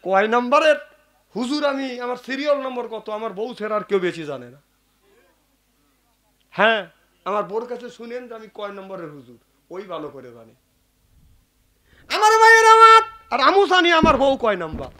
কয় নম্বরের হুজুর আমি, আমার সিরিয়াল নম্বর কত, আমার বউ ছেড়ে আর কেউ বেশি জানে না। হ্যাঁ, আমার বউর কাছে শুনেন যে আমি কয় নম্বরের হুজুর, ওই ভালো করে জানে। আমার ভাইয়ের আমার, আর আমু জানি আমার বউ কয় নম্বর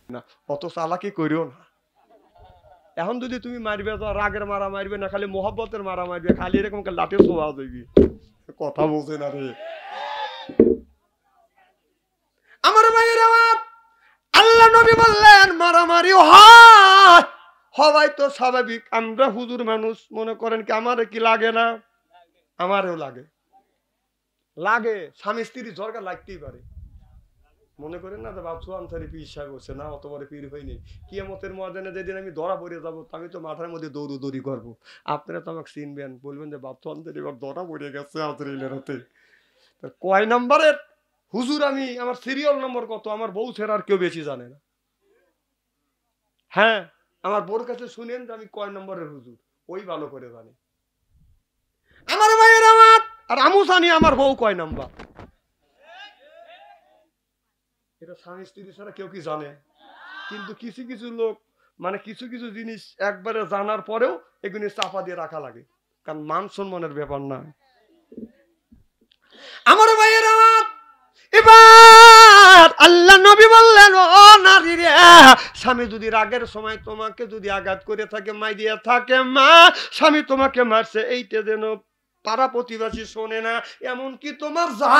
না। অত চালাকি করিও না। এখন যদি তুমি মারবে তো রাগের মারা মারবে না, খালি মোহাব্বতের মারা মারবে, খালি এরকম লাঠি ছোঁয়া যাবি। কথা বলছে না রে আমার ভাইয়ের আমার। আল্লাহ নবী বললেন মারামারি হয়, হওয়াই তো স্বাভাবিক। আমরা হুজুর মানুষ, মনে করেন কি আমারে কি লাগে না? আমারও লাগে। লাগে, স্বামী স্ত্রী ঝগড়া লাগতেই পারে। মনে করেন না যে বাবসু আনসারি পীর সাহেব হচ্ছে না, অত বড় পীর হয়নি। কিয়ামতের ময়দানে যেদিন আমি ধরা পড়ে যাবো, আমি তো মাথার মধ্যে দৌড়ি করবো। আপনারা তো আমাকে চিনবেন, বলবেন যে বাবসু আনসারি এবার ধরা পড়ে গেছে আজরাইলের হাতে। কয় নম্বরের হুজুর আমি, আমার সিরিয়াল নম্বর কত, আমার বউ ছেড়ে আর কেউ বেশি জানে না। হ্যাঁ, আমার বউর কাছে শুনেন যে আমি কয় নম্বরের হুজুর, ওই ভালো করে জানে। আমার ভাইয়ের আমার, আর আমু জানি আমার বউ কয় নম্বর। এটা স্বামী স্ত্রী ছাড়া কেউ কি জানে? কিন্তু কিছু কিছু লোক, মানে কিছু কিছু জিনিস একবারে জানার পরেও এগুলি চাপা দিয়ে রাখা লাগে, কারণ মান সম্মানের ব্যাপার না। আমার ভাইয়ের আমার, এবার আল্লাহ নবী বললেন ও নারী রে, স্বামী যদি রাগের সময় তোমাকে যদি আঘাত করে থাকে, মাই দিয়ে থাকে, মা স্বামী তোমাকে মারছে, এইটা যেন পাড়া প্রতিবেশী শোনে না, এমনকি তোমার যা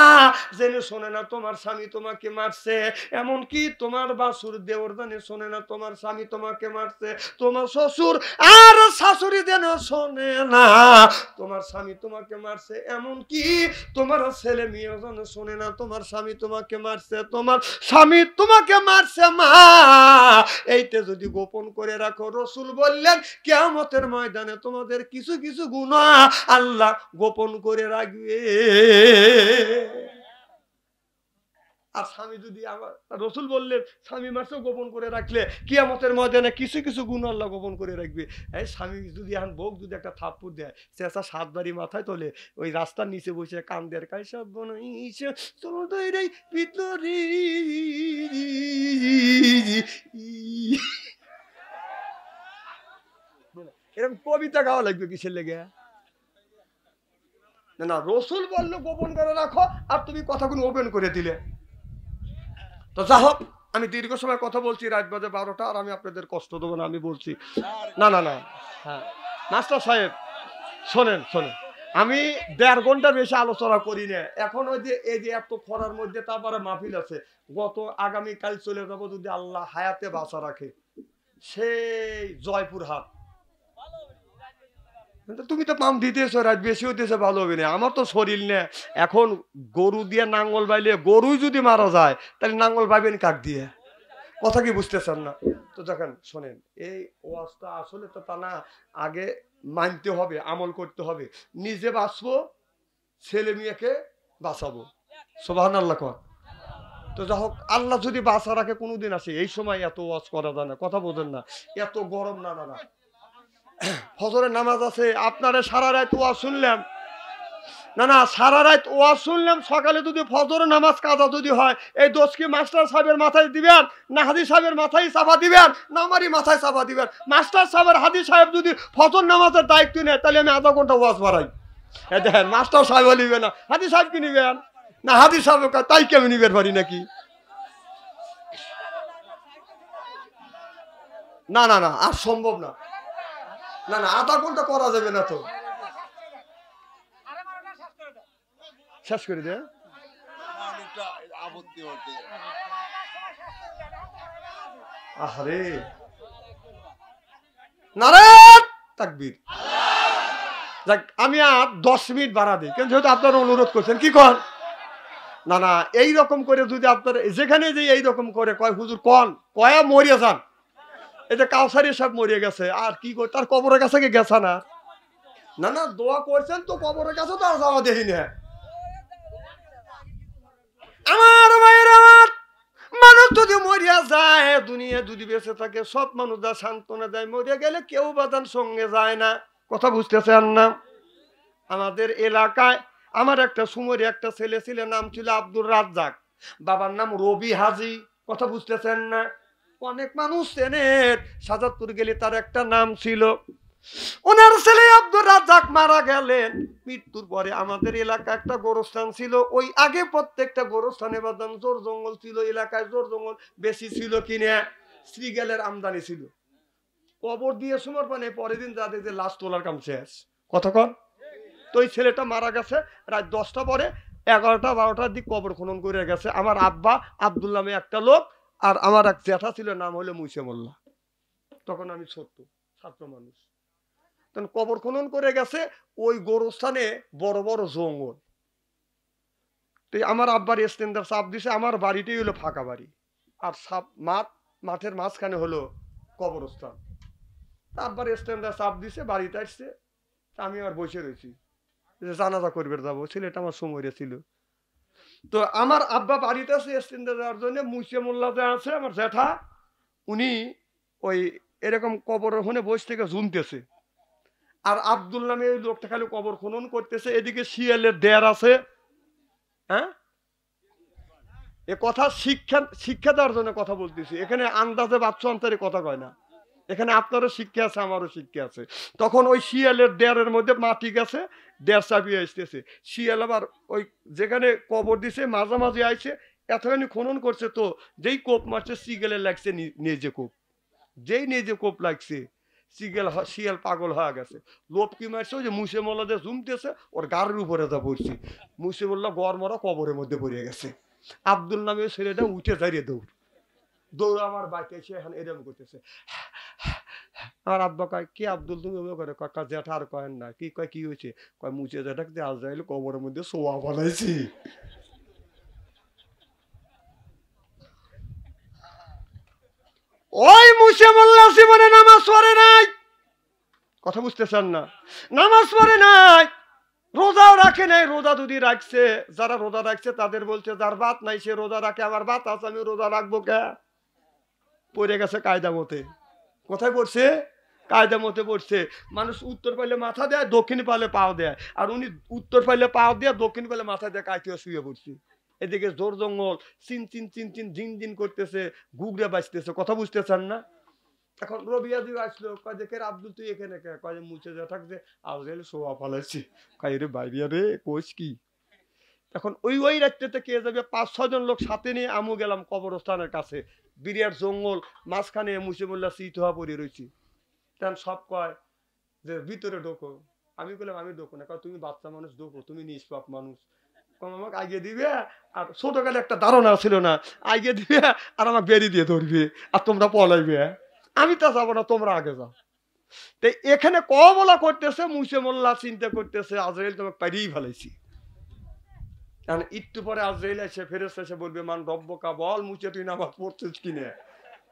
জেনে শোনে না তোমার স্বামী তোমাকে মারছে, এমনকি তোমার বাসুর দেওর জানে শোনে না তোমার স্বামী তোমাকে মারছে, তোমার শ্বশুর আর শাশুড়ি যেন শোনে না তোমার স্বামী তোমাকে মারছে, এমনকি তোমার ছেলে মেয়ে যেন শোনে না তোমার স্বামী তোমাকে মারছে, তোমার স্বামী তোমাকে মারছে মা, এইটা যদি গোপন করে রাখো, রাসূল বললেন কিয়ামতের ময়দানে তোমাদের কিছু কিছু গুনাহ আল্লাহ গোপন করে রাখবে। আর স্বামী যদি আমার, রাসূল বললেন স্বামী মারছে গোপন করে রাখলে কিয়ামতের ময়দানে কিছু কিছু গুনাহ আল্লাহ গোপন করে রাখবে। এই স্বামী যদি এখন বউ যদি একটা থাপ্পড় দেয়, চেঁচা 7 বাড়ি মাথায় তোলে, ওই রাস্তার নিচে বসে কান্দের কাই সব বনাইছে তোদের এই ভিতরে, এরকম কবিতা গাওয়া লাগবে কিসের লেগে? না না, রাসূল বললো গোপন করে রাখো, আর তুমি কথাগুলো ওপেন করে দিলে। তো যা হোক, আমি দীর্ঘ সময় কথা বলছি, রাত বাজে 12টা, আর আমি আপনাদের কষ্ট দেবো না, আমি বলছি না না না। হ্যাঁ মাস্টার সাহেব, শোনেন শোনেন, আমি 1.5 ঘন্টার বেশি আলোচনা করি না এখন। ওই যে এই যে এত খরার মধ্যে তারপরে মাহফিল আছে, গত আগামীকাল চলে যাবো যদি আল্লাহ হায়াতে বাঁচা রাখে, সেই জয়পুরহাট। তুমি তো পাম দিতেছো, রাত বেশি হইতেছে, ভালো হবে না, আমার তো শরীর না এখন। গরু দিয়ে নাঙ্গল বাইলে গরুই যদি মারা যায়, তাহলে নাঙ্গল বাইবেন কাক দিয়ে? কথা কি বুঝতেছেন না? তো দেখেন শোনেন, এই ওয়াজটা আসলে তো তা না, আগে মানতে হবে, আমল করতে হবে, নিজে বাঁচবো, ছেলে মেয়েকে বাঁচাবো, সুবহানাল্লাহ কর। তো যা হোক, আল্লাহ যদি বাঁচা রাখে কোনোদিন আসে, এই সময় এত ওয়াজ করা যায় না, কথা বোঝেন না, এত গরম। না না না, ফজরের নামাজ আছে, আপনারা সারা রাত ওয়াজ শুনলাম, না না সারা রাত ওয়াজ শুনলাম, সকালে যদি ফজরের নামাজ কাজা যদি হয়, এই দোষ কি মাস্টার সাহেবের মাথায় দিবেন, না হাদি সাহেবের মাথায় চাপা দিবেন, না আমারই মাথায় চাপা দিবেন? মাস্টার সাহেবের হাদি সাহেব যদি ফজর নামাজের দায়িত্ব নেয়, তাহলে আমি আধা ঘন্টা ওয়াজ বাড়াই। দেখেন, মাস্টার সাহেব নিবে না, হাদি সাহেব কি নিবেন? না হাদি সাহেব তাই কেমন নিবেন পারি নাকি? না না না, আর সম্ভব না, না না, আধা ঘন্টা করা যাবে না তো। শেষ করে দে। আহারে, নারায়ে তাকবীর। যাক, আমি আর 10 মিনিট বাড়া দিই, কিন্তু যেহেতু আপনারা অনুরোধ করছেন, কি কন? না না, এইরকম করে যদি আপনারা যেখানে যে এইরকম করে কয় হুজুর কন, কয়া মরিয়া যান। এই যে কাউসারি সব মরিয়ে গেছে, আর কি করে তার কবরের কাছে কি গেছে না? না না, দোয়া করছেন তো কবরের কাছে, তো আর যাওয়া দেখি না। আমার ভাইয়ের আমার, মানুষ যদি মরিয়া যায়, দুনিয়া যদি বেঁচে থাকে, সব মানুষ যা সান্ত্বনা দেয়, মরিয়া গেলে কেউ বাদান সঙ্গে যায় না। কথা বুঝতেছেন না? আমাদের এলাকায় আমার একটা সুমরি একটা ছেলে ছিল, নাম ছিল আব্দুর রাজ্জাক, বাবার নাম রবি হাজি। কথা বুঝতেছেন না? অনেক মানুষ চেনেন, সাজাদপুর গেলে তার একটা নাম ছিল। ওনার ছেলে আব্দুর রাজ্জাক মারা গেলেন, মৃত্যুর পরে আমাদের এলাকা একটা গোরস্থান ছিল। ওই আগে প্রত্যেকটা গোরস্থানে বাদাম জোর জঙ্গল ছিল, এলাকায় জোর জঙ্গল বেশি ছিল কিনা, শ্রীগেলের আমদানি ছিল। কবর দিয়ে সময় পানে পরের দিন যা দেখছে লাশ তোলার কাম শেষ। কতক্ষণ? তো ওই ছেলেটা মারা গেছে রাত 10টা পরে, 11টা 12টার দিক কবর খনন করে গেছে আমার আব্বা আব্দুল নামে একটা লোক, আর আমার এক জ্যাঠা ছিল, নাম হলো মুইসে মোল্লা। তখন আমি ছোট্ট ছাত্র মানুষ। তখন কবর খনন করে গেছে ওই গোরস্থানে বড় বড় জঙ্গল। তো আমার আব্বার স্ট্যান্ডার চাপ দিছে, আমার বাড়িটাই হলো ফাঁকা বাড়ি, আর মাঠের মাঝখানে হলো কবরস্থান। আব্বার স্ট্যান্ডার চাপ দিছে, বাড়িতে আসছে, আমি আর বসে রয়েছি, জানাজা করবে যাবো, ছেলেটা আমার সময় ছিল। তো আমার আব্বা বাড়িতে আছে স্ট্যান্ডার যাওয়ার জন্য, মুইসে মোল্লা যে আছে আমার জ্যাঠা, উনি ওই এরকম কবর ওখানে বসে থেকে ঝুমতেছে, আর আব্দুল নামে ওই লোকটা খালি কবর খনন করতেছে। এদিকে শিয়ালের দেয়ার আছে। হ্যাঁ, এ কথা শিক্ষা দেওয়ার জন্য কথা বলতেছি, এখানে আন্দাজে বাচ্চা অন্তরে কথা কয় না, এখানে আপনারও শিক্ষা আছে আমারও শিক্ষা আছে। তখন ওই শিয়ালের দেয়ারের মধ্যে মাটি গেছে, দেয়ার চাপিয়ে আসতেছে। শিয়াল আবার ওই যেখানে কবর দিছে মাঝামাঝি আইছে, এতখানি খনন করছে, তো যেই কোপ মারছে শিয়ালের লাগছে নিজে কোপ, যেই নিজে কোপ লাগছে শিয়াল পাগল হয়ে গেছে। লোভ কি মারছে, ওই যে মুসে মোল্লা যে জুমতেছে ওর গাড়ির উপরে যা পড়ছি, মুসে মোল্লা গড় মরা কবরের মধ্যে পড়ে গেছে। আব্দুল নামে ছেলেটা উঠে দাঁড়িয়ে দৌড় আমার বাড়িতে এসে এখন এরকম করতেছে। আর আব্বা কয়, কি আব্দুল তুমি করে? কাকা জ্যাঠা আর কয়েন না। কি কয়, কি হয়েছে? কয়, মুচে জ্যাঠা আজরাইল কবরের মধ্যে সোয়া বানাইছি। ওই মুসে মোল্লা জীবনে নামাজ পড়ে নাই। কথা বুঝতেছেন না? নামাজ পড়ে নাই, রোজাও রাখে নাই। রোজা যদি রাখছে, যারা রোজা রাখছে তাদের বলছে যার ভাত নাই সে রোজা রাখে, আমার ভাত আছে আমি রোজা রাখবো কে? পড়ে গেছে কায়দা মতে। কোথায় পড়ছে? কায়দা মতে পড়ছে। মানুষ উত্তর পাইলে মাথা দেয়, দক্ষিণ পাইলে পাও দেয়, আর উনি উত্তর পাইলে পাও দেয়, দক্ষিণ পাইলে মাথা দেয়, কায়তিয়ে শুয়ে পড়ছে। এদিকে জোর জঙ্গল চিন চিন চিন চিন ঝিন ঝিন করতেছে, গুগড়ে বাঁচতেছে। কথা বুঝতেছেন না? এখন রবিয়াদি আসলো, কয় যে, আব্দুল তুই এখানে কে? কয় যে মুছে যা থাকছে আজরাইল সোয়া ফালাইছি। কয় রে বাইরিয়া রে, কোচ কি? এখন ওই রাত্রিতে কে যাবে? 5-6 জন লোক সাথে নিয়ে আমু গেলাম কবরস্থানের কাছে, বিরিয়ার জঙ্গল মাঝখানে মুসে মোল্লা চিত হওয়া পড়ে রয়েছি। তখন সব কয় যে ভিতরে ঢোকো। আমি বললাম আমি ঢোকো না। তুমি বাচ্চা মানুষ, ঢোকো, তুমি নিষ্পাপ মানুষ। আমাকে আগে দিবে, আর ছোটকালে একটা ধারণা ছিল না, আগে দিবে আর আমাকে বেরিয়ে দিয়ে ধরবে, আর তোমরা পলাইবে। আমি তো যাবো না, তোমরা আগে যাও। তো এখানে কবলা করতেছে, মুসে মোল্লা চিন্তা করতেছে আজরাইল তোমাকে পারিয়েই ফেলাইছি। একটু পরে আজরাইল এসে ফেরেশতা এসে বলবে, মান রব্বকা, বল মুছে তুই নামাজ পড়ছিস কিনে?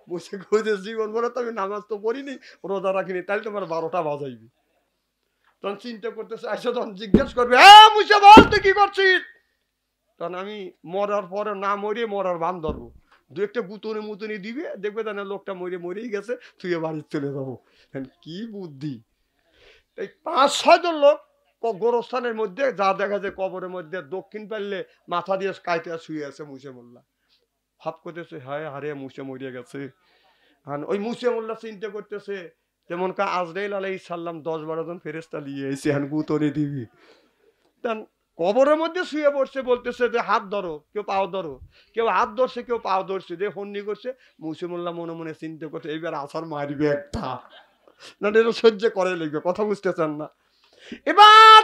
মুছে কইতে, জীবন ভরে তো আমি নামাজ তো পড়িনি, রোজা রাখিনি, তাহলে তোমার 12টা বাজাইবি। তখন চিন্তা করতেছে, আইসা তখন জিজ্ঞেস করবে, হ্যাঁ মুছে বল তুই কি করছিস? তখন আমি মরার পরে না মরে মরার বান ধরবো, দু একটা গুতনি মুতনি দিবে, দেখবে তাহলে লোকটা মরেই গেছে, তুই বাড়ি চলে যাবো। কি বুদ্ধি! এই 5-6 জন লোক গোরস্থানের মধ্যে যা দেখা যায়, কবরের মধ্যে দক্ষিণ পারলে মাথা দিয়ে কাইতে শুয়ে আছে মুসে মোল্লা। ভাব করতেছে, হায় হারে মুসে মরিয়া গেছে। ওই মুসে মোল্লা চিন্তা করতেছে, যেমন আজরাইল আলাইহিস সালাম 10-12 জন ফেরেশতা নিয়ে এসে গুতনি দিবি। কবরের মধ্যে শুয়ে পড়ছে, বলতেছে যে হাত ধরো, কেউ পাও ধরো, কেউ হাত ধরছে, কেউ পাও ধরছে, যে হন্নি করছে। মুসে মোল্লা মনে মনে চিন্তা করছে, এইবার আসার মারবে একটা, না এটা সহ্য করে লিখবে। কথা বুঝতেছেন না? এবার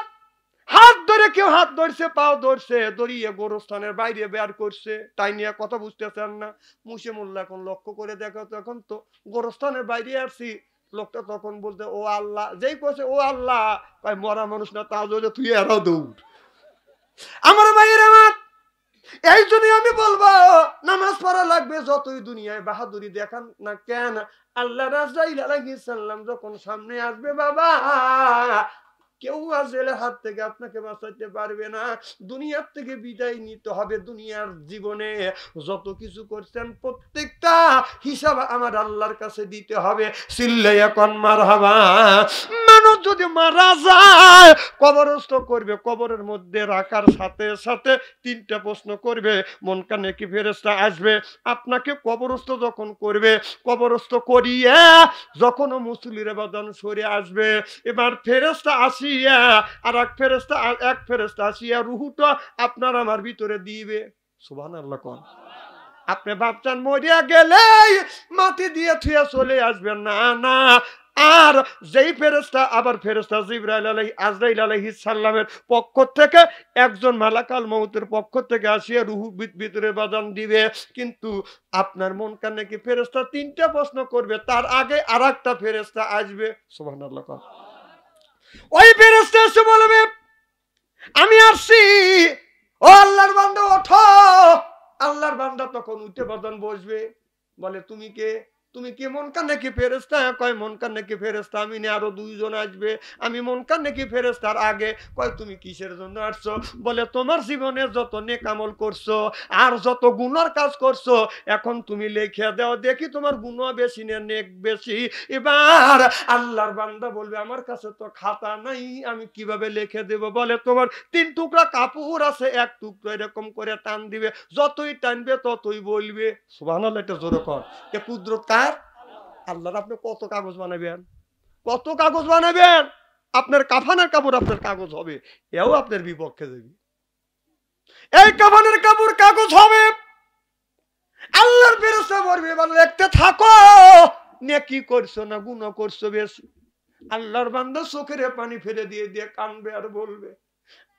হাত ধরে, কেউ হাত ধরছে, পাও ধরছে, দড়িয়ে গোরস্থানের বাইরে বের করছে, তাই নিয়ে কথা বুঝতেছেন না? মুসে মোল্লা এখন লক্ষ্য করে দেখো, তখন তো গোরস্থানের বাইরে আসছি, লোকটা তখন বলতে, ও আল্লাহ, যেই কছে ও আল্লাহ, কয় মরা মানুষ না, তা যদি তুই এরাও দৌড়। আমার ভাইয়ের আমার, এই জন্য আমি বলবো নামাজ পড়া লাগবে, যতই দুনিয়ায় বাহাদুরি দেখান না কেন। আল্লাহ রাসূল আলাইহিস সালাম যখন সামনে আসবে, বাবা কেউ আজরাইলের হাত থেকে আপনাকে বাঁচাতে পারবে না। দুনিয়ার থেকে বিদায় নিতে হবে। দুনিয়ার জীবনে যত কিছু করছেন প্রত্যেকটা হিসাব আমার আল্লাহর কাছে দিতে হবে। চিল্লাইয়া কোন মারহাবা। মানুষ যদি মারা যায় কবরস্থ করবে, কবরের মধ্যে রাখার সাথে সাথে তিনটা প্রশ্ন করবে। মুনকার নাকির ফেরেশতা আসবে আপনাকে কবরস্থ যখন করবে, কবরস্থ করিয়ে যখন মুসল্লির বাদন সরে আসবে, এবার ফেরেশতা আসিয়া আর এক ফেরেশতা আসিয়া রুহুটা আপনার আমার ভিতরে দিবে। সুবহানাল্লাহ কোন। আপনি ভাবছেন মরিয়া গেলেই মাটি দিয়ে থুয়ে চলে আসবেন, না না। আর যেই ফেরেশতা আবার ফেরেশতা আজরাইল আলাইহিস সালামের পক্ষ থেকে একজন মালাকাল মউতের পক্ষ থেকে আসিয়া রুহু ভিতরে বাজান দিবে, কিন্তু আপনার মুনকার নাকির ফেরেশতা তিনটা প্রশ্ন করবে, তার আগে আরেকটা ফেরেশতা আসবে। সুবহানাল্লাহ। ওই ফেরেশতা এসে বলবে আমি আসছি, ও আল্লাহর বান্দা ওঠো। আল্লাহর বান্দা তখন উঠে বাদন বসবে, বলে তুমি কে? তুমি কি মুনকার নাকির ফেরেশতা? কয় মুনকার নাকির ফেরেশতা আমি না, আরো দুইজন আসবে। আমি মুনকার নাকির ফেরেশতার আগে। কয় তুমি কিসের জন্য আসছো? বলে তোমার জীবনে যত নেক আমল করছো আর যত গুনার কাজ করছো এখন তুমি লিখে দাও দেখি তোমার গুনাহ বেশি না নেক বেশি। এবার আল্লাহর বান্দা বলবে আমার কাছে তো খাতা নাই, আমি কিভাবে লিখে দেব? বলে তোমার 3 টুকরা কাপড় আছে, এক টুকরা এরকম করে টান দিবে, যতই টানবে ততই বলবে। সুবহানাল্লাহ। এটা জোরে কর। কে কুদরত কার? আল্লাহর। আপনি কত কাগজ বানাবেন? কত কাগজ বানাবেন? আপনার কাফানের কাপড় আপনার কাগজ হবে, এও আপনার বিপক্ষে যাবে। এই কাফানের কাপড় কাগজ হবে। আল্লাহর ফেরেশতা বলবে এবার লিখতে থাকো, নেকি করছো না গুনাহ করছো বেশি। আল্লাহর বান্দা চোখের পানি ফেলে দিয়ে দিয়ে কাঁদবে আর বলবে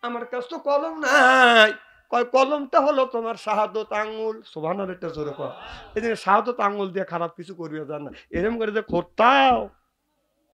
আমার কাছে তো কলম নাই। কয় কলমটা হলো তোমার শাহাদত আঙ্গুল। সুবহানাল্লাহ। এটা জোরে কর। এই যে শাহাদত আঙ্গুল দিয়ে খারাপ কিছু করবে জান না, এরকম করে যে খোঁটাও